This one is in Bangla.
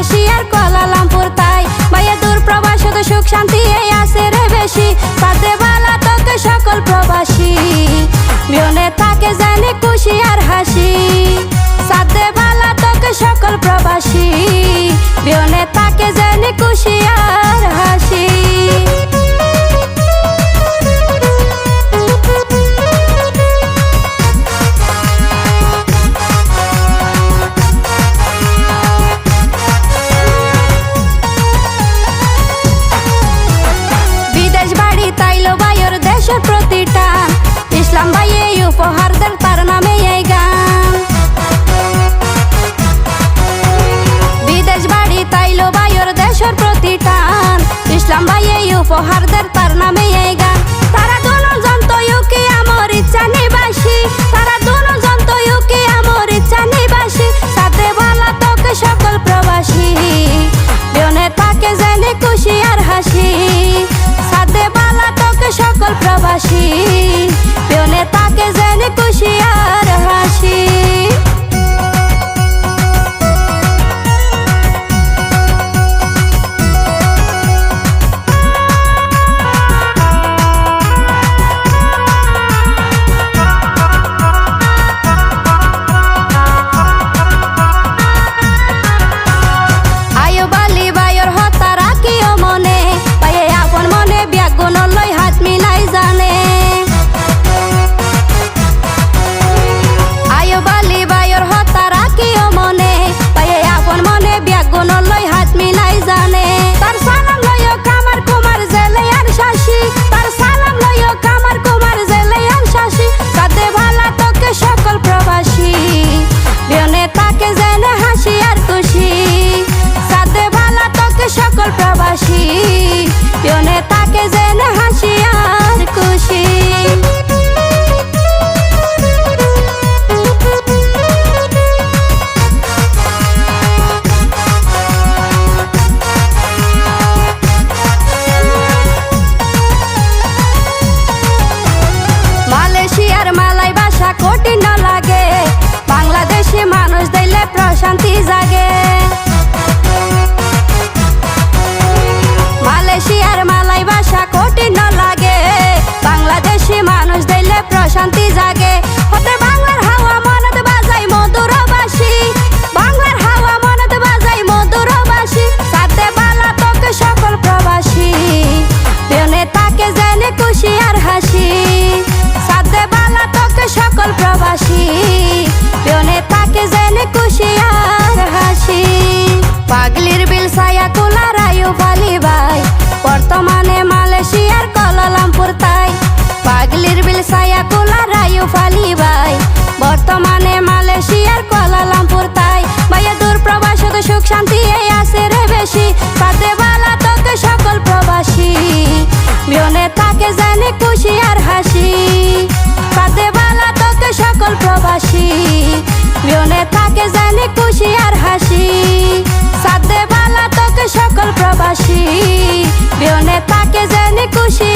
মালয়েশিয়ার কুয়ালালামপুর তাই ভাইয়া দূর প্রবাসে তো সুখ শান্তি এই আছে রে বেশি সাথে বালা তোকে সকল প্রবাসী বিয়নে থাকে জানি খুশি আর হাসি সাথে বালা তোকে সকল প্রবাসী বিয়নে থাকে জানি খুশি আর হাসি। দেশের প্রতিটা ইসলাম ভাইয়ে উপহার দেন তার নামে এই গান বিদেশ বাড়ি তাইলো ভাইয়ের দেশের প্রতিটা ইসলাম ভাইয়ে উপহার দেন তার নামে এই গান তারা দুজন তো ইউকে আমার ইচ্ছা নিবাসী তারা দুজন তো ইউকে আমার ইচ্ছা নিবাসী সাথে বালা তোকে সকল প্রবাসী বিয়নে থাকে জেনে খুশি আর হাসি সাথে বালা তোকে সকল প্রবাসী বিয়নে থাকে জেনে খুশি আর হাসি। সকল প্রবাসী বিয়নে থাকে জেনে হাসি আর খুশি। মালয়েশিয়ার মালাই ভাষা কঠিন লাগে বাংলাদেশি মানুষ দিলে প্রশান্তি জাগে মালয়েশিয়ার মালাই ভাষা কঠিন লাগে বাংলাদেশি মানুষ দিলে প্রশান্তি জাগে হতে বাংলার হাওয়া মনত বাজাই মধুর বাসি বাংলার হাওয়া মনত বাজাই মধুর বাসি সাথে বালা তোকে সকল প্রবাসী বিয়নে থাকে জেনে খুশি আর হাসি সাথে বালা তোকে সকল প্রবাসী বিয়নে থাকে জেনে খুশি আর হাসি। পাগলির বিল ছায়া কোলা রায়ু ফালি ভাই বর্তমানে মালয়েশিয়ার কুয়ালালামপুর তাই পাগলির বিল ছায়া কোলা রায়ু ফালি ভাই বর্তমানে মালয়েশিয়ার কুয়ালালামপুর তাই ভাইয়া দূর প্রবাসে তো সুখ শান্তি এই আছে রে বেশি সাথে বালা তোকে সকল প্রবাসী বিয়নে থাকে জানি খুশি আর হাসি সাথে বালা তোকে সকল প্রবাসী বিয়নে থাকে জানি খুশি আর হাসি সাথে বালা তোকে সকল প্রবাসী বিয়নে থাকে জানি খুশি।